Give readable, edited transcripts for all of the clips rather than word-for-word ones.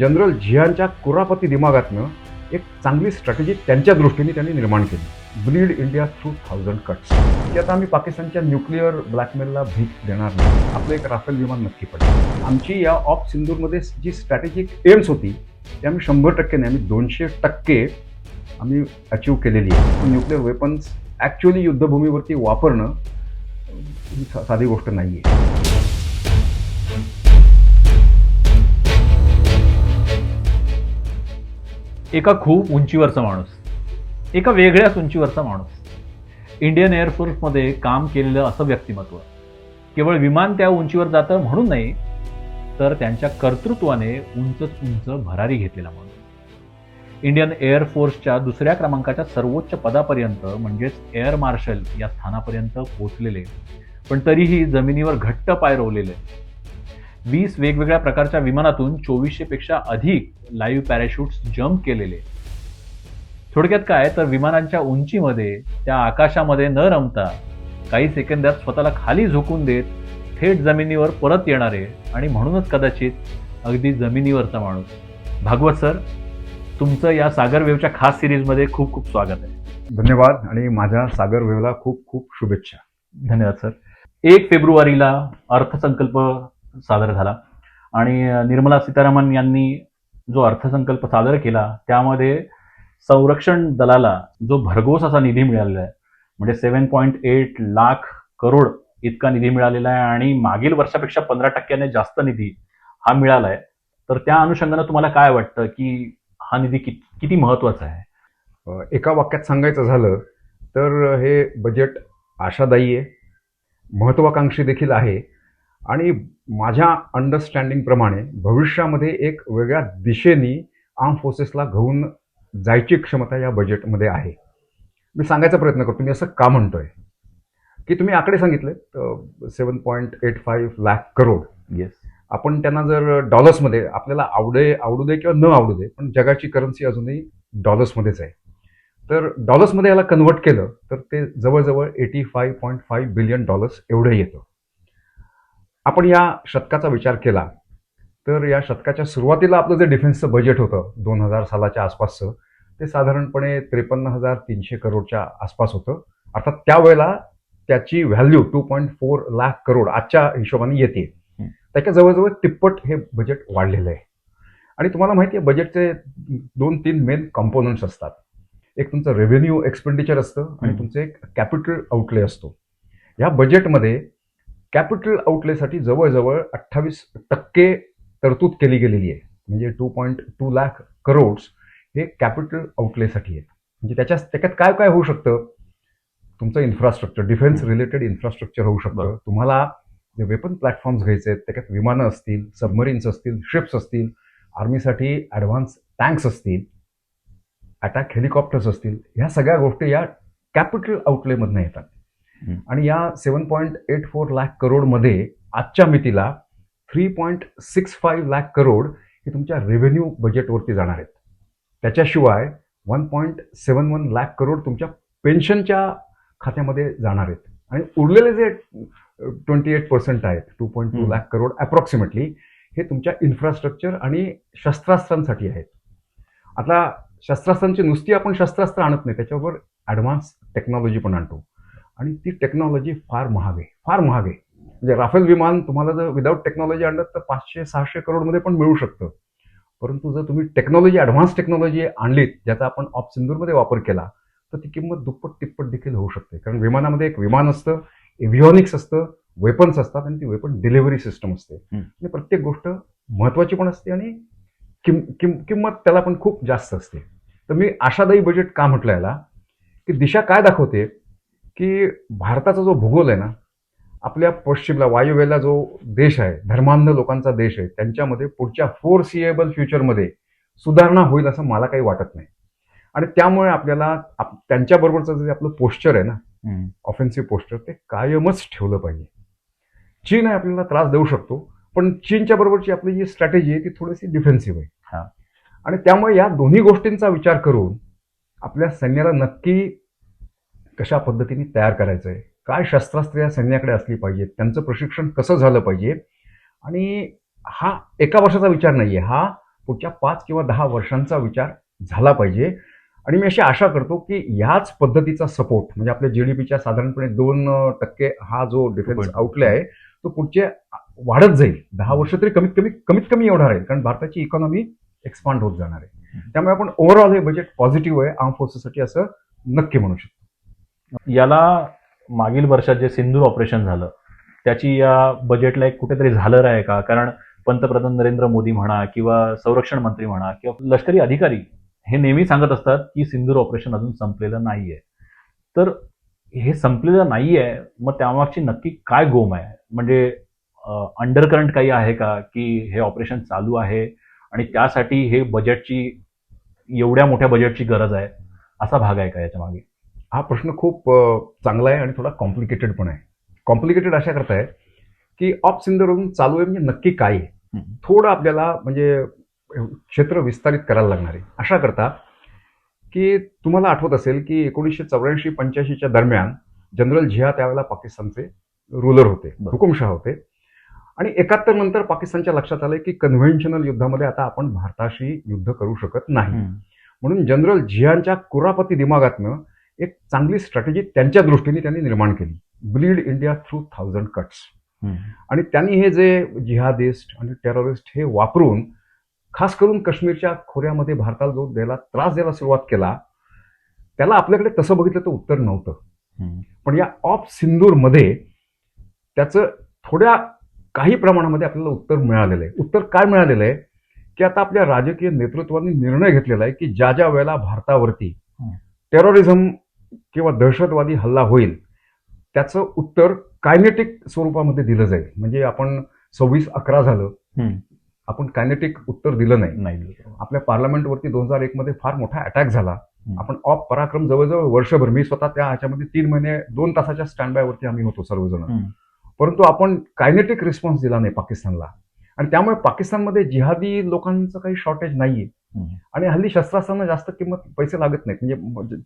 General झियानच्या कुरापती दिमागातनं एक चांगली strategy त्यांच्या दृष्टीने त्यांनी निर्माण केली. Bleed India through 1000 cuts. की आता आम्ही पाकिस्तानच्या न्यूक्लिअर ब्लॅकमेलला भीक देणार नाही. आपलं एक राफेल विमान नक्की पडेल. आमची या ऑप सिंदूरमध्ये जी स्ट्रॅटेजिक एम्स होती ती आम्ही 100% नाही, आम्ही 200% आम्ही अचीव केलेली आहे. न्यूक्लिअर वेपन्स ॲक्च्युअली युद्धभूमीवरती वापरणं ही साधी गोष्ट नाही आहे. एका खूप उंचीवरचा माणूस, एका वेगळ्याच उंचीवरचा माणूस, इंडियन एअरफोर्समध्ये काम केलेलं असं व्यक्तिमत्व. केवळ विमान त्या उंचीवर जातं म्हणून नाही, तर त्यांच्या कर्तृत्वाने उंचच उंच भरारी घेतलेला माणूस. इंडियन एअरफोर्सच्या दुसऱ्या क्रमांकाच्या सर्वोच्च पदापर्यंत म्हणजेच एअर मार्शल या स्थानापर्यंत पोहोचलेले, पण तरीही जमिनीवर घट्ट पाय रोवलेले. 20 वेगवेगळ्या प्रकारच्या विमानातून 2400 पेक्षा अधिक लाईव्ह पॅराशूट्स जम्प केलेले. थोडक्यात काय तर विमानांच्या उंचीमध्ये त्या आकाशामध्ये न रमता काही सेकंदात स्वतःला खाली झोकून देत थेट जमिनीवर परत येणारे आणि म्हणूनच कदाचित अगदी जमिनीवरचा माणूस. भागवत सर, तुमचं या सागर वेव्हच्या खास सिरीजमध्ये खूप खूप स्वागत आहे. धन्यवाद आणि माझ्या सागर वेव्हला खूप खूप शुभेच्छा. धन्यवाद सर. 1 फेब्रुवारीला अर्थसंकल्प सादर झाला आणि निर्मला सीतारामन यांनी जो अर्थसंकल्प सादर केला त्यामध्ये संरक्षण दलाला जो भरघोस असा निधी मिळालेला आहे, म्हणजे 7.8 लाख करोड इतका निधी मिळालेला आहे आणि मागील वर्षापेक्षा 15% जास्त निधी हा मिळाला आहे. तर त्या अनुषंगानं तुम्हाला काय वाटतं की हा निधी किती महत्वाचा आहे? एका वाक्यात सांगायचं झालं तर हे बजेट आशादायी आहे, महत्वाकांक्षी देखील आहे आणि माझ्या अंडरस्टँडिंगप्रमाणे भविष्यामध्ये एक वेगळ्या दिशेने आर्म फोर्सेसला घेऊन जायची क्षमता या बजेटमध्ये आहे. मी सांगायचा प्रयत्न करतो मी असं का म्हणतोय की तुम्ही आकडे सांगितले 7.85 लाख करोड. येस. आपण त्यांना जर डॉलर्समध्ये आपल्याला आवडू दे किंवा न आवडू दे, पण जगाची करन्सी अजूनही डॉलर्समध्येच आहे. तर डॉलर्समध्ये याला कन्व्हर्ट केलं तर ते जवळजवळ $85.5 बिलियन एवढं येतं. आपण या शतकाचा विचार केला तर या शतकाच्या सुरुवातीला आपलं जे डिफेन्सचं बजेट होतं 2000 सालाच्या आसपासचं ते साधारणपणे 53,300 करोडच्या आसपास होतं. अर्थात त्यावेळेला त्याची व्हॅल्यू 2.4 लाख करोड आजच्या हिशोबाने येते. त्याच्या जवळजवळ तिप्पट हे बजेट वाढलेलं आहे. आणि तुम्हाला माहिती आहे बजेटचे 2-3 मेन कॉम्पोनंट्स असतात. एक तुमचं रेव्हेन्यू एक्सपेंडिचर असतं आणि तुमचं एक कॅपिटल आउटले असतो. या बजेटमध्ये कॅपिटल आउटलेसाठी जवळजवळ 28% तरतूद केली गेलेली आहे. म्हणजे 2.2 लाख करोड्स हे कॅपिटल आउटलेसाठी आहेत. म्हणजे त्याच्यात काय काय होऊ शकतं? तुमचं इन्फ्रास्ट्रक्चर, डिफेन्स रिलेटेड इन्फ्रास्ट्रक्चर होऊ शकतं. तुम्हाला जे वेपन प्लॅटफॉर्म्स घ्यायचे आहेत त्याच्यात विमानं असतील, सबमरीन्स असतील, शिप्स असतील, आर्मीसाठी ॲडव्हान्स टँक्स असतील, अटॅक हेलिकॉप्टर्स असतील, ह्या सगळ्या गोष्टी या कॅपिटल आउटलेमधनं येतात. आणि या 7.84 लाख करोडमध्ये आजच्या मितीला 3.65 लाख करोड हे तुमच्या रेव्हेन्यू बजेटवरती जाणार आहेत. त्याच्याशिवाय 1.71 लाख करोड तुमच्या पेन्शनच्या खात्यामध्ये जाणार आहेत. आणि उरलेले जे 28% आहेत 2.2 लाख करोड अप्रॉक्सिमेटली हे तुमच्या इन्फ्रास्ट्रक्चर आणि शस्त्रास्त्रांसाठी आहेत. आता शस्त्रास्त्रांची नुसती आपण शस्त्रास्त्र आणत नाही, त्याच्याबरोबर ॲडव्हान्स टेक्नॉलॉजी पण आणतो आणि ती टेक्नॉलॉजी फार महाग आहे. म्हणजे राफेल विमान तुम्हाला जर विदाऊट टेक्नॉलॉजी आणलं तर 500-600 करोडमध्ये पण मिळू शकतं. परंतु जर तुम्ही टेक्नॉलॉजी ॲडव्हान्स टेक्नॉलॉजी आणलीत ज्याचा आपण ऑप सिंदूरमध्ये वापर केला तर ती किंमत दुप्पट तिप्पट देखील होऊ शकते. कारण विमानामध्ये एक विमान असतं, एव्हिओनिक्स असतं, वेपन्स असतात आणि ती वेपन डिलिव्हरी सिस्टम असते. आणि प्रत्येक गोष्ट महत्त्वाची पण असते आणि किंमत त्याला पण खूप जास्त असते. तर मी आशादायी बजेट का म्हटलं याला की दिशा काय दाखवते की भारताचा जो भूगोल आहे ना, आपल्या पश्चिमला वायुव्येला जो देश आहे, धर्मांध लोकांचा देश आहे, त्यांच्यामध्ये पुढच्या फोरसिएबल फ्युचरमध्ये सुधारणा होईल असं मला काही वाटत नाही. आणि त्यामुळे आपल्याला त्यांच्याबरोबरचं जे आपलं पोस्चर आहे ना, ऑफेन्सिव्ह पोस्चर, ते कायमच ठेवलं पाहिजे. चीन आहे आपल्याला त्रास देऊ शकतो, पण चीनच्या बरोबरची आपली जी स्ट्रॅटेजी आहे ती थोडीशी डिफेन्सिव्ह आहे. आणि त्यामुळे या दोन्ही गोष्टींचा विचार करून आपल्या सैन्याला नक्की कशा पद्धतीने तयार करायचं आहे, काय शस्त्रास्त्र या सैन्याकडे असली पाहिजेत, त्यांचं प्रशिक्षण कसं झालं पाहिजे. आणि हा एका वर्षाचा विचार नाही आहे, हा पुढच्या 5 किंवा 10 वर्षांचा विचार झाला पाहिजे. आणि मी अशी आशा करतो की याच पद्धतीचा सपोर्ट म्हणजे आपल्या जीडीपीच्या साधारणपणे 2% हा जो डिफेन्स आउटले आहे तो पुढचे वाढत जाईल. 10 वर्ष तरी कमीत कमी एवढा राहील, कारण भारताची इकॉनॉमी एक्सपांड होत जाणार आहे. त्यामुळे आपण ओव्हरऑल हे बजेट पॉझिटिव्ह आहे आर्म फोर्सेससाठी असं नक्की म्हणू शकतो. याला मागील वर्षात जे सिंदूर ऑपरेशन झालं त्याची या बजेटला एक कुठेतरी झालर आहे का? कारण पंतप्रधान नरेंद्र मोदी म्हणा किंवा संरक्षण मंत्री म्हणा किंवा लष्करी अधिकारी हे नेहमी सांगत असतात की सिंदूर ऑपरेशन अजून संपलेलं नाहीये. तर हे संपलेलं नाहीये, मग त्यामागची नक्की काय गोम आहे? म्हणजे अंडरकरंट काही आहे का की हे ऑपरेशन चालू आहे आणि त्यासाठी हे बजेटची एवढ्या मोठ्या बजेटची गरज आहे, असा भाग आहे का याच्या मागे? हा प्रश्न खूप चांगला आहे आणि थोडा कॉम्प्लिकेटेड पण आहे. कॉम्प्लिकेटेड अशा करता आहे की ऑप सिंदूरवरून चालू आहे म्हणजे नक्की काय आहे, थोडं आपल्याला म्हणजे क्षेत्र विस्तारित करायला लागणार आहे. अशा करता की तुम्हाला आठवत असेल की 1984-85च्या दरम्यान जनरल झिया त्यावेळेला पाकिस्तानचे रुलर होते, हुकुमशाह होते. आणि 71 नंतर पाकिस्तानच्या लक्षात आलं की कन्व्हेन्शनल युद्धामध्ये आता आपण भारताशी युद्ध करू शकत नाही. म्हणून जनरल झियांच्या कुरापती दिमागातनं एक चांगली स्ट्रॅटेजी त्यांच्या दृष्टीने त्यांनी निर्माण केली, ब्लीड इंडिया थ्रू 1000 कट्स. आणि त्यांनी हे जे जिहादिस्ट आणि टेररिस्ट हे वापरून खास करून काश्मीरच्या खोऱ्यामध्ये भारताला जो त्रास द्यायला सुरुवात केला, त्याला आपल्याकडे तसं बघितलं तर उत्तर नव्हतं. पण या ऑप सिंदूरमध्ये त्याचं थोड्या काही प्रमाणामध्ये आपल्याला उत्तर मिळालेलं आहे. उत्तर काय मिळालेलं आहे की आता आपल्या राजकीय नेतृत्वाने निर्णय घेतलेला आहे की ज्या ज्या वेळेला भारतावरती टेररिझम किंवा दहशतवादी हल्ला होईल त्याचं उत्तर कायनेटिक स्वरूपामध्ये दिलं जाईल. म्हणजे आपण 26/11 झालं, आपण कायनेटिक उत्तर दिलं नाही. आपल्या पार्लमेंटवरती 2001 मध्ये फार मोठा अटॅक झाला, आपण ऑप पराक्रम जवळजवळ वर्षभर, मी स्वतः त्या ह्याच्यामध्ये 3 महिने 2 तासाच्या स्टँड बायवरती आम्ही होतो सर्वजण, परंतु आपण कायनेटिक रिस्पॉन्स दिला नाही पाकिस्तानला. आणि त्यामुळे पाकिस्तानमध्ये जिहादी लोकांचं काही शॉर्टेज नाहीये. आणि हल्ली शस्त्रास्त्रांना जास्त पैसे लागत नाहीत. म्हणजे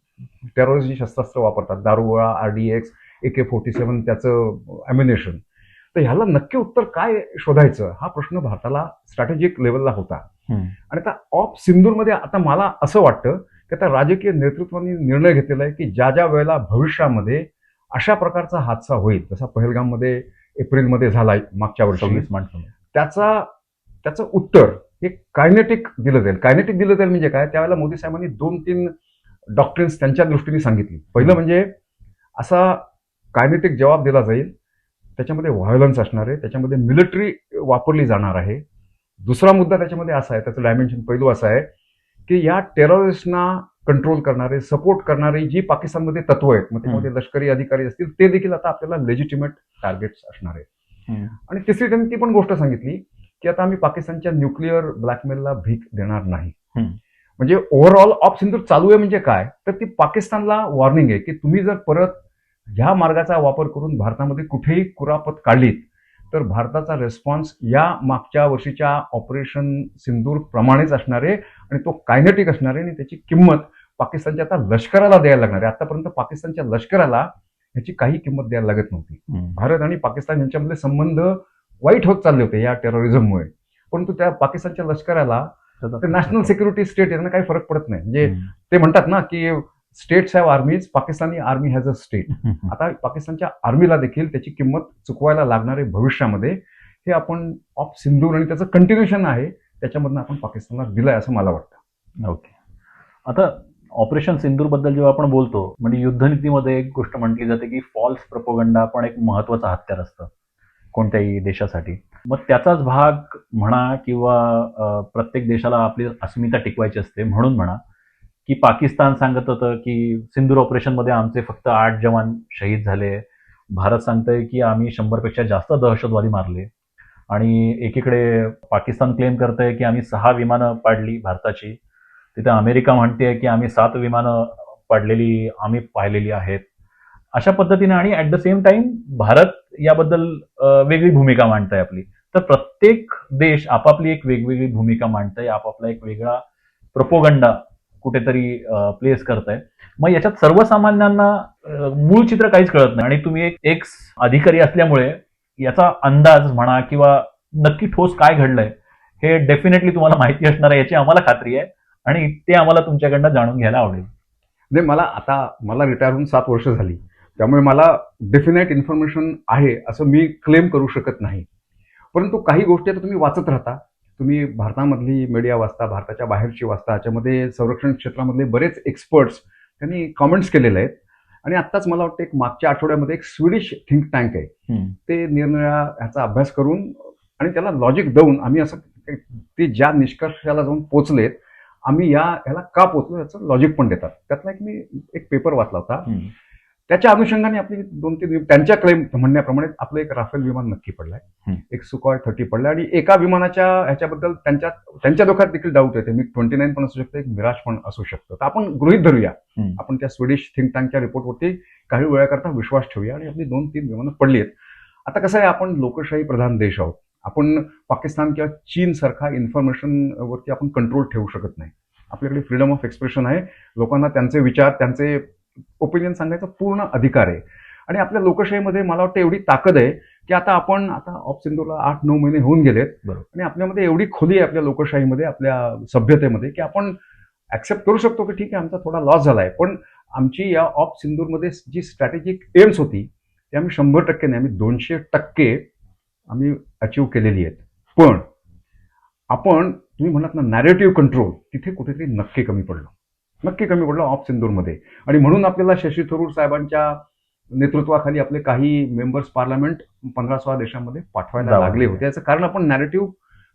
टेररिस्ट जी शस्त्रास्त्र वापरतात, दारुगोळा, RDX, AK-47 त्याचं अम्युनेशन, तर ह्याला नक्की उत्तर काय शोधायचं हा प्रश्न भारताला स्ट्रॅटेजिक लेवलला होता. आणि आता ऑप सिंदूरमध्ये आता मला असं वाटतं की आता राजकीय नेतृत्वाने निर्णय घेतलेला आहे की ज्या ज्या वेळेला भविष्यामध्ये अशा प्रकारचा हादसा होईल, जसा पहलगाममध्ये एप्रिलमध्ये झाला मागच्या वर्षी, त्याचं उत्तर हे कायनेटिक दिलं जाईल. कायनेटिक दिलं जाईल म्हणजे काय? त्यावेळेला मोदी साहेबांनी 2-3 डॉक्ट्रिन्स त्यांच्या दृष्टीने सांगितली. पहिलं म्हणजे असा कायनेटिक जबाब दिला जाईल, त्याच्यामध्ये व्हायोलन्स असणार आहे, त्याच्यामध्ये मिलिटरी वापरली जाणार आहे. दुसरा मुद्दा त्याच्यामध्ये असा आहे, त्याचं डायमेन्शन पैलू असा आहे की या टेररिस्टना कंट्रोल करणारे, सपोर्ट करणारी जी पाकिस्तानमध्ये तत्व आहेत, मग त्यामध्ये लष्करी अधिकारी असतील, ते देखील आता आपल्याला लेजिटिमेट टार्गेट्स असणार आहेत. आणि तिसरी त्यांनी ती पण गोष्ट सांगितली की आता आम्ही पाकिस्तानच्या न्यूक्लिअर ब्लॅकमेलला भीक देणार नाही. म्हणजे ओव्हरऑल ऑप सिंदूर चालू आहे म्हणजे काय, तर ती पाकिस्तानला वॉर्निंग आहे की तुम्ही जर परत ह्या मार्गाचा वापर करून भारतामध्ये कुठेही कुरापत काढलीत तर भारताचा रिस्पॉन्स या मागच्या वर्षीच्या ऑपरेशन सिंदूर प्रमाणेच असणार आहे आणि तो कायनेटिक असणार आहे आणि त्याची किंमत पाकिस्तानच्या आता लष्कराला द्यायला लागणार आहे. आतापर्यंत पाकिस्तानच्या लष्कराला ह्याची काही किंमत द्यायला लागत नव्हती. भारत आणि पाकिस्तान यांच्यामधले संबंध वाईट होत चालले होते या टेररिझममुळे, परंतु त्या पाकिस्तानच्या लष्कराला नॅशनल सिक्युरिटी स्टेट यांना काही फरक पडत नाही. म्हणजे ते म्हणतात ना की states have आर्मीज, Pakistani army has a state. आता पाकिस्तानच्या आर्मीला देखील त्याची किंमत चुकवायला लागणार आहे भविष्यामध्ये. हे आपण ऑप सिंदूर आणि त्याचं कंटिन्युएशन आहे त्याच्यामधून आपण पाकिस्तानला दिलंय असं मला वाटतं. ओके. आता ऑपरेशन सिंदूर बद्दल जेव्हा आपण बोलतो, म्हणजे युद्धनीतीमध्ये एक गोष्ट म्हटली जाते की फॉल्स प्रोपोगंडा पण एक महत्वाचं हत्यार असतं कोणत्याही देशासाठी. मग त्याचाच भाग म्हणा किंवा प्रत्येक देशाला आपली अस्मिता टिकवायची असते म्हणून म्हणा की पाकिस्तान सांगत होतं की सिंदूर ऑपरेशनमध्ये आमचे फक्त 8 जवान शहीद झाले, भारत सांगतंय की आम्ही 100पेक्षा जास्त दहशतवादी मारले, आणि एकीकडे पाकिस्तान क्लेम करतंय की आम्ही 6 विमानं पाडली भारताची, तिथे अमेरिका म्हणते की आम्ही 7 विमानं पाडलेली आम्ही पाहिलेली आहेत. अशा पद्धतीने आणि at the same time Bharat याबद्दल वेगळी भूमिका मांडताय आपली. तर प्रत्येक देश आपापली एक वेगवेगळी भूमिका मांडताय, आपापला एक वेगळा प्रोपोगंडा कुठेतरी प्लेस करताय. मग याच्यात सर्वसामान्यांना मूळ चित्र काहीच कळत नाही, आणि तुम्ही एक अधिकारी असल्यामुळे याचा अंदाज म्हणा किंवा नक्की ठोस काय घडलंय हे डेफिनेटली तुम्हाला माहिती असणार आहे याची आम्हाला खात्री आहे, आणि ते आम्हाला तुमच्याकडनं जाणून घ्यायला आवडेल. नाही, मला रिटायर होऊन 7 वर्ष झाली, त्यामुळे मला डेफिनेट इन्फॉर्मेशन आहे असं मी क्लेम करू शकत नाही. परंतु काही गोष्टी आता तुम्ही वाचत राहता, तुम्ही भारतामधली मीडिया वाचता, भारताच्या बाहेरची वाचता, याच्यामध्ये संरक्षण क्षेत्रामधले बरेच एक्सपर्ट्स त्यांनी कॉमेंट्स केलेले आहेत. आणि आत्ताच मला वाटतं एक मागच्या आठवड्यामध्ये एक स्वीडिश थिंक टँक आहे, ते निरनिळ्या ह्याचा अभ्यास करून आणि त्याला लॉजिक देऊन आम्ही असं ते ज्या निष्कर्षाला जाऊन पोचलेत, आम्ही ह्याला का पोचलो याचं लॉजिक पण देतात. त्यातला मी एक पेपर वाचला होता, त्याच्या अनुषंगाने आपली 2-3 त्यांच्या क्लेम म्हणण्याप्रमाणे आपलं एक राफेल विमान नक्की पडलंय, एक सुकॉय 30 पडलंय, आणि एका विमानाच्या ह्याच्याबद्दल त्यांच्या डोक्यात देखील डाऊट येते, मी 29 पण असू शकतं, एक मिराज पण असू शकतं. तर आपण गृहीत धरूया, आपण त्या स्वीडिश थिंक टँकच्या रिपोर्टवरती काही वेळाकरता विश्वास ठेवूया आणि आपली 2-3 विमानं पडली आहेत. आता कसं आहे, आपण लोकशाही प्रधान देश आहोत, आपण पाकिस्तान किंवा चीन सारखा इन्फॉर्मेशन वरती आपण कंट्रोल ठेवू शकत नाही. आपल्याकडे फ्रीडम ऑफ एक्सप्रेशन आहे, लोकांना त्यांचे विचार, त्यांचे ओपिनियन सांगायचा पूर्ण अधिकार आहे. आणि आपल्या लोकशाहीमध्ये मला वाटतं एवढी ताकद आहे की आता ऑप सिंधूला 8-9 महिने होऊन गेलेत, आणि आपल्यामध्ये एवढी खोली आहे आपल्या लोकशाहीमध्ये, आपल्या सभ्यतेमध्ये, की आपण ऍक्सेप्ट करू शकतो की ठीक आहे, आमचा थोडा लॉस झालाय, पण आमची या ऑप सिंदूरमध्ये जी स्ट्रॅटेजिक एम्स होती ती आम्ही 100% नाही, आम्ही 200% आम्ही अचीव्ह केलेली आहेत. पण आपण तुम्ही म्हणत ना नॅरेटिव्ह कंट्रोल, तिथे कुठेतरी नक्की कमी पडलो ऑप सिंदूरमध्ये. आणि म्हणून आपल्याला शशी थरूर साहेबांच्या नेतृत्वाखाली आपले काही मेंबर्स पार्लमेंट 15-16 देशांमध्ये पाठवायला लागले होते. याचं कारण आपण नॅरेटिव्ह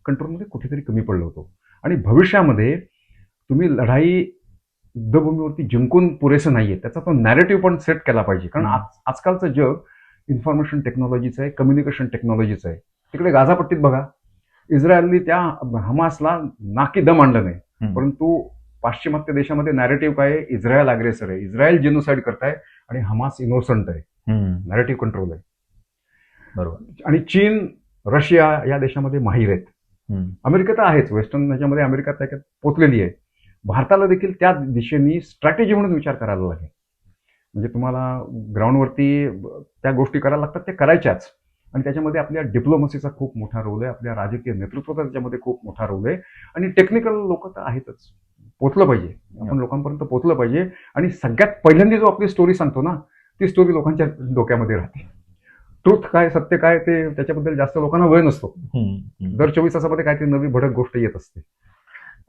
कंट्रोलमध्ये कुठेतरी कमी पडलो होतो. आणि भविष्यामध्ये तुम्ही लढाई युद्धभूमीवरती जिंकून पुरेसं नाहीये, त्याचा तो नॅरेटिव्ह पण सेट केला पाहिजे. कारण आजकालचं जग इन्फॉर्मेशन टेक्नॉलॉजीचं आहे, कम्युनिकेशन टेक्नॉलॉजीचं आहे. तिकडे गाझापट्टीत बघा, इस्रायलनी त्या हमासला नाकी दम आणलं नाही, परंतु पाश्चिमात्य देशामध्ये नॅरेटिव्ह काय आहे, इस्रायल अग्रेसर आहे, इस्रायल जेनोसाइड करताय आणि हमास इनोसंट आहे. नॅरेटिव्ह कंट्रोल आहे. बरोबर. आणि चीन, रशिया या देशामध्ये माहीर आहेत. अमेरिका तर आहेच, वेस्टर्न ह्याच्यामध्ये अमेरिका त्याच्यात पोचलेली आहे. भारताला देखील त्या दिशेने स्ट्रॅटेजी म्हणून विचार करायला लागेल. म्हणजे तुम्हाला ग्राउंडवरती त्या गोष्टी करायला लागतात, त्या करायच्याच. आणि त्याच्यामध्ये आपल्या डिप्लोमसीचा खूप मोठा रोल आहे, आपल्या राजकीय नेतृत्वाचा त्याच्यामध्ये खूप मोठा रोल आहे. आणि टेक्निकल लोक तर आहेतच, पोचलं पाहिजे, आपण लोकांपर्यंत पोचलं पाहिजे. आणि सगळ्यात पहिल्यांदा जो आपली स्टोरी सांगतो ना, ती स्टोरी लोकांच्या डोक्यामध्ये राहते. ट्रुथ काय, सत्य काय, ते त्याच्याबद्दल जास्त लोकांना वेळ नसतो. दर 24 तासामध्ये काहीतरी नवी भडक गोष्ट येत असते.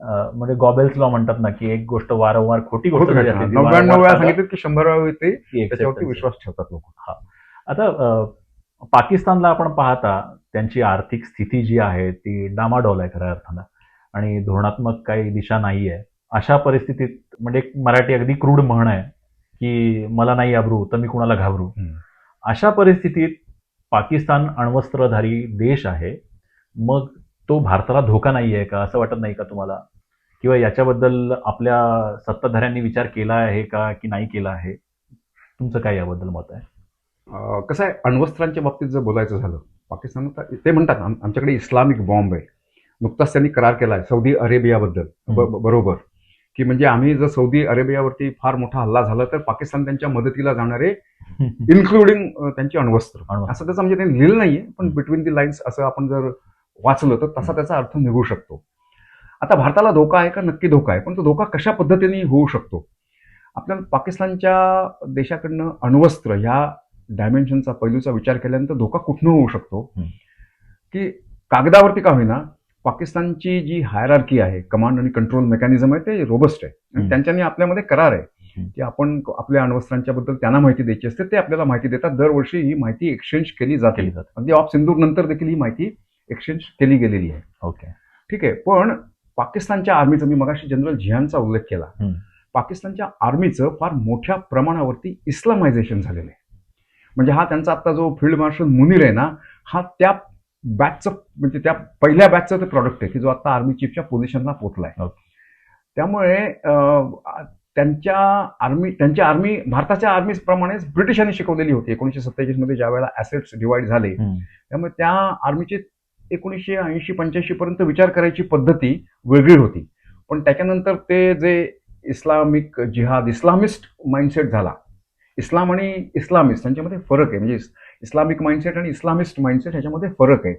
म्हणजे गॉबेल्स लॉ म्हणतात ना, की एक गोष्ट वारंवार खोटी गोष्ट 99 वेळा सांगितलं की 100 वेळा येते, त्याच्यावरती विश्वास ठेवतात लोक. आता पाकिस्तानला आपण पाहता, त्यांची आर्थिक स्थिती जी आहे ती डामाडोल आहे खऱ्या अर्थानं, आणि धोरणात्मक काही दिशा नाही आहे. अशा परिस्थितीत म्हणजे एक मराठी अगदी क्रूड म्हण आहे की मला नाही अब्रू तर मी कुणाला घाबरू. अशा परिस्थितीत पाकिस्तान अण्वस्त्रधारी देश आहे, मग तो भारताला धोका नाही आहे का, असं वाटत नाही का तुम्हाला? किंवा याच्याबद्दल आपल्या सत्ताधाऱ्यांनी विचार केला आहे का की नाही केला आहे? तुमचं काय याबद्दल मत आहे? कसं आहे, अण्वस्त्रांच्या बाबतीत जर बोलायचं झालं, पाकिस्तान ते म्हणतात आमच्याकडे इस्लामिक बॉम्ब आहे. नुकताच त्यांनी करार केला आहे सौदी अरेबियाबद्दल, बरोबर, की म्हणजे आम्ही जर सौदी अरेबियावरती फार मोठा हल्ला झाला तर पाकिस्तान त्यांच्या मदतीला जाणारे, इन्क्लुडिंग त्यांची अण्वस्त्र, असं त्याचं म्हणजे त्यांनी लिहिलं नाहीये, पण बिटवीन दी लाईन्स असं आपण जर वाचलं तर तसा त्याचा अर्थ निघू शकतो. आता भारताला धोका आहे का? नक्की धोका आहे, पण तो धोका कशा पद्धतीने होऊ शकतो? आपल्याला पाकिस्तानच्या देशाकडनं अण्वस्त्र ह्या डायमेन्शनचा, पैलूचा विचार केल्यानंतर धोका कुठनं होऊ शकतो, की कागदावरती का होईना पाकिस्तानची जी हायरार्की आहे, कमांड आणि कंट्रोल मेकॅनिझम आहे, ते रोबस्ट आहे. आणि त्यांच्यानी आपल्यामध्ये करार आहे की आपण आपल्या अण्वस्त्रांच्या बद्दल त्यांना माहिती द्यायची असते, ते आपल्याला माहिती देतात. दरवर्षी ही माहिती एक्सचेंज केली जाते. अगदी ऑप सिंदूर नंतर देखील ही माहिती एक्सचेंज केली गेलेली आहे. ओके, ठीक आहे. पण पाकिस्तानच्या आर्मीचा, मी मगाशी जनरल झियानचा उल्लेख केला, पाकिस्तानच्या आर्मीचं फार मोठ्या प्रमाणावरती इस्लामायझेशन झालेलं आहे. म्हणजे हा त्यांचा आता जो फील्ड मार्शल मुनीर आहे ना, हा त्या बॅचचं, म्हणजे त्या पहिल्या बॅचचं ते प्रॉडक्ट आहे की जो आता आर्मी चीफच्या पोझिशनला पोहोचलाय. त्यामुळे त्यांच्या आर्मी भारताच्या आर्मीप्रमाणेच ब्रिटिशांनी शिकवलेली होती. 1947 मध्ये ज्या वेळेला ऍसेट्स डिवाइड झाले, त्यामुळे त्या आर्मीची 1980-85 पर्यंत विचार करायची पद्धती वेगळी होती. पण त्याच्यानंतर ते जे इस्लामिक जिहाद, इस्लामिस्ट माइंडसेट झाला, इस्लाम आणि इस्लामिस्ट यांच्यामध्ये फरक आहे. म्हणजे इस्लामिक माइंडसेट आणि इस्लामिस्ट माइंडसेट ह्याच्यामध्ये फरक आहे,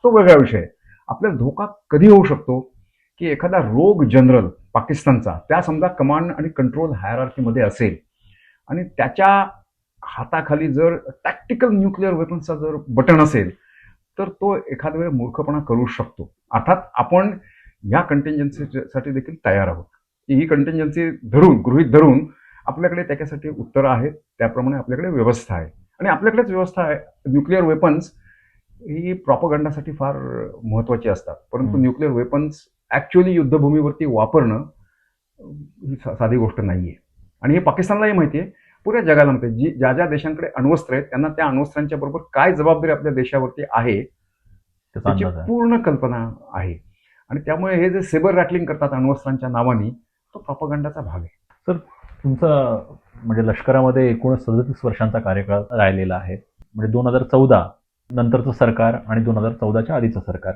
तो वेगळा विषय आहे. आपल्याला धोका कधी होऊ शकतो की एखादा रोग जनरल पाकिस्तानचा त्या समजा कमांड आणि कंट्रोल हायरार्कीमध्ये असेल आणि त्याच्या हाताखाली जर टॅक्टिकल न्यूक्लिअर वेपन्सचा जर बटन असेल तर तो एखाद्या वेळ मूर्खपणा करू शकतो. अर्थात आपण या कंटिंजन्सीसाठी देखील तयार आहोत. ही कंटिंजन्सी गृहीत धरून आपल्याकडे त्याच्यासाठी उत्तरं आहेत, त्याप्रमाणे आपल्याकडे व्यवस्था आहे आणि आपल्याकडेच व्यवस्था आहे. न्यूक्लिअर वेपन्स ही प्रॉपगंडासाठी फार महत्त्वाची असतात, परंतु न्यूक्लिअर वेपन्स ॲक्च्युअली युद्धभूमीवरती वापरणं ही साधी गोष्ट नाही आहे आणि हे पाकिस्तानलाही माहिती आहे, पुऱ्या जगाला माहिती आहे. ज्या ज्या देशांकडे अण्वस्त्र आहेत त्यांना त्या अण्वस्त्रांच्या बरोबर काय जबाबदारी आपल्या देशावरती आहे त्याची पूर्ण कल्पना आहे आणि त्यामुळे हे जे सेबर रॅटलिंग करतात अण्वस्त्रांच्या नावाने तो प्रॉपगंडाचा भाग आहे. सर, तुमचा म्हणजे लष्करामध्ये एकूण 37 वर्षांचा कार्यकाळ राहिलेला आहे. म्हणजे 2014 नंतरचं सरकार आणि 2014च्या आधीचं सरकार.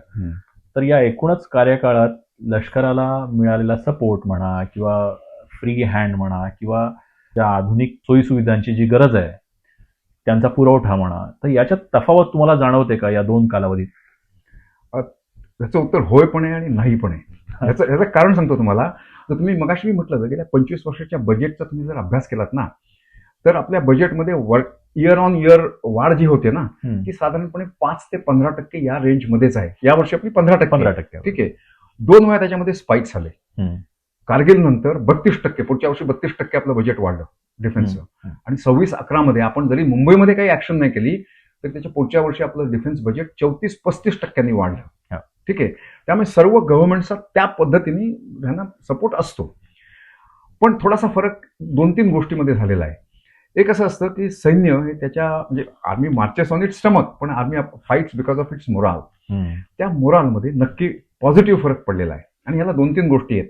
तर या एकूणच कार्यकाळात लष्कराला मिळालेला सपोर्ट म्हणा किंवा फ्री हँड म्हणा किंवा ज्या आधुनिक सोयीसुविधांची जी गरज आहे त्यांचा पुरवठा म्हणा, तर याच्यात तफावत तुम्हाला जाणवते का या 2 कालावधीत? याचं उत्तर होय पण आहे आणि नाही पण आहे. याचं कारण सांगतो तुम्हाला. तर तुम्ही मगाशी मी म्हटलं गेल्या 25 वर्षाच्या बजेटचा तुम्ही जर अभ्यास केलात ना तर आपल्या बजेटमध्ये इयर ऑन इयर वाढ जी होते ना ती साधारणपणे 5 ते 15% या रेंजमध्येच आहे. यावर्षी आपली 15%. ठीक आहे. 2 वेळा त्याच्यामध्ये स्पाइक झाले. कारगिल नंतर 32%, पुढच्या वर्षी 32% आपलं बजेट वाढलं डिफेन्सचं आणि 26-11 मध्ये आपण जरी मुंबईमध्ये काही ऍक्शन नाही केली तर त्याच्या पुढच्या वर्षी आपलं डिफेन्स बजेट 34-35% वाढलं. ठीक आहे. त्यामुळे सर्व गव्हर्नमेंटचा त्या पद्धतीने त्यांना सपोर्ट असतो. पण थोडासा फरक 2-3 गोष्टीमध्ये झालेला आहे. एक असं असतं की सैन्य हे त्याच्या म्हणजे army marches on its stomach पण army fights because of its morale. त्या मोरालमध्ये नक्की पॉझिटिव्ह फरक पडलेला आहे आणि याला 2-3 गोष्टी आहेत.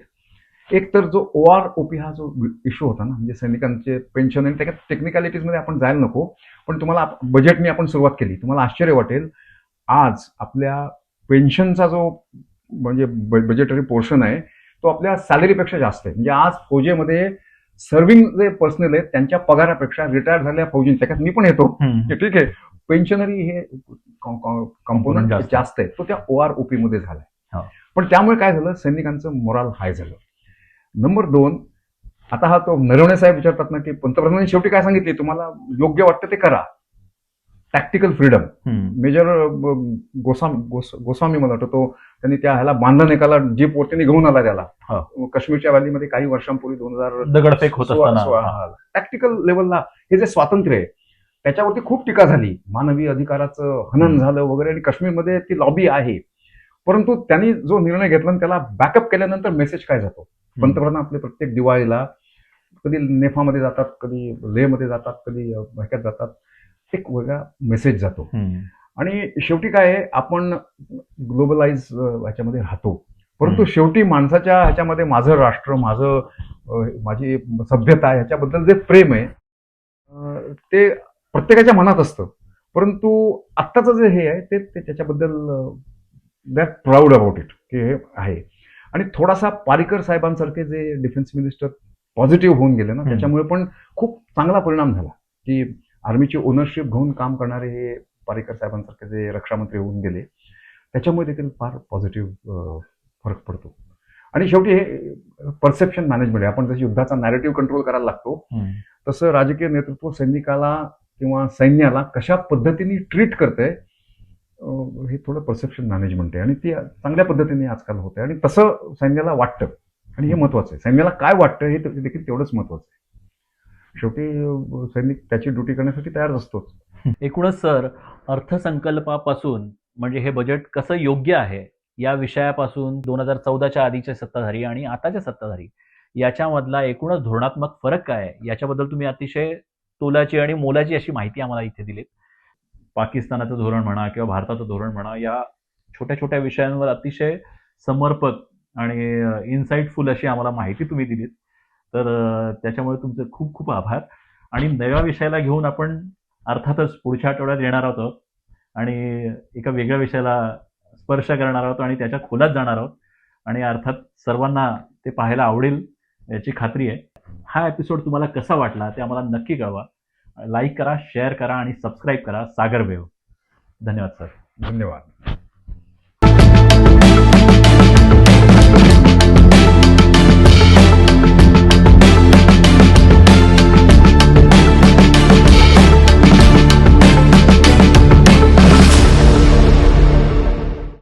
एक तर जो OROP हा जो इश्यू होता ना म्हणजे सैनिकांचे पेन्शन आणि त्याच्यात टेक्निकॅलिटीजमध्ये आपण जायला नको, पण तुम्हाला बजेटने आपण सुरुवात केली. तुम्हाला आश्चर्य वाटेल आज आपल्या पेन्शनचा जो म्हणजे बजेटरी पोर्शन आहे तो आपल्या सॅलरीपेक्षा जास्त आहे. म्हणजे आज फौजेमध्ये सर्व्हिंग जे पर्सनल आहेत त्यांच्या पगारापेक्षा रिटायर झालेल्या फौजी त्याच्यात मी पण येतो. ठीक आहे. पेन्शनरी हे कंपोनंट जास्त आहे तो त्या OROP मध्ये झालाय. पण त्यामुळे काय झालं सैनिकांचं मोराल हाय झालं. नंबर 2, आता हा तो नरवणे साहेब विचारतात ना की पंतप्रधानांनी शेवटी काय सांगितले तुम्हाला योग्य वाटतं ते करा. Tactical freedom. मेजर गोस्वामी मला वाटतं त्यांनी त्या ह्याला बांधन एकाला जीप वरती घेऊन आला त्याला काश्मीरच्या व्हॅलीमध्ये काही वर्षांपूर्वी 2000 दगडफेक होत असताना टॅक्टिकल लेवलला हे जे स्वातंत्र्य आहे त्याच्यावरती खूप टीका झाली. मानवी अधिकाराचं हनन झालं वगैरे आणि काश्मीरमध्ये ती लॉबी आहे. परंतु त्यांनी जो निर्णय घेतला त्याला बॅकअप केल्यानंतर मेसेज काय जातो. पंतप्रधान आपले प्रत्येक दिवाळीला कधी नेफामध्ये जातात, कधी लेहमध्ये जातात, कधी ह्याच्यात जातात. एक वेगळा मेसेज जातो आणि शेवटी काय आहे आपण ग्लोबलाइज ह्याच्यामध्ये राहतो परंतु शेवटी माणसाच्या ह्याच्यामध्ये माझं राष्ट्र माझी सभ्यता ह्याच्याबद्दल जे प्रेम आहे ते प्रत्येकाच्या मनात असतं. परंतु आत्ताचं जे हे आहे ते त्याच्याबद्दल दॅट प्राऊड अबाउट इट की हे आहे. आणि थोडासा पारिकर साहेबांसारखे जे डिफेन्स मिनिस्टर पॉझिटिव्ह होऊन गेले ना त्याच्यामुळे पण खूप चांगला परिणाम झाला की आर्मीची ओनरशिप घेऊन काम करणारे हे पारिकर साहेबांसारखे जे रक्षामंत्री होऊन गेले त्याच्यामुळे देखील फार पॉझिटिव्ह फरक पडतो. आणि शेवटी हे परसेप्शन मॅनेजमेंट आहे. आपण जशी युद्धाचा नॅरेटिव्ह कंट्रोल करायला लागतो तसं राजकीय नेतृत्व सैनिकाला किंवा सैन्याला कशा पद्धतीने ट्रीट करतंय हे थोडं परसेप्शन मॅनेजमेंट आहे आणि ती चांगल्या पद्धतीने आजकाल होते आणि तसं सैन्याला वाटतं आणि हे महत्वाचं आहे. सैन्याला काय वाटतं हे देखील तेवढंच महत्वाचं आहे. शेवटी सैनिक त्याची ड्युटी करण्यासाठी तयार असतोच. एकूणच सर अर्थसंकल्पापासून म्हणजे हे बजेट कसं योग्य आहे या विषयापासून 2014च्या आधीचे सत्ताधारी आणि आताचे सत्ताधारी याच्यामधला एकूणच धोरणात्मक फरक काय आहे याच्याबद्दल तुम्ही अतिशय तोलाची आणि मोलाची अशी माहिती आम्हाला इथे दिलीत. पाकिस्तानाचं धोरण म्हणा किंवा भारताचं धोरण म्हणा या छोट्या छोट्या विषयांवर अतिशय समर्पक आणि इन्साइटफुल अशी आम्हाला माहिती तुम्ही दिलीत. तर त्याच्यामुळे तुमचे खूप खूप आभार. आणि नव्या विषयाला घेऊन आपण अर्थातच पुढच्या आठवड्यात येणार आहोत आणि एका वेगळ्या विषयाला स्पर्श करणार आहोत आणि त्याच्या खोलात जाणार आहोत आणि अर्थात सर्वांना ते पाहायला आवडेल याची खात्री आहे. हा एपिसोड तुम्हाला कसा वाटला ते आम्हाला नक्की कळवा. लाईक करा, शेअर करा आणि सबस्क्राईब करा सागर वेव्ह. धन्यवाद सर. धन्यवाद.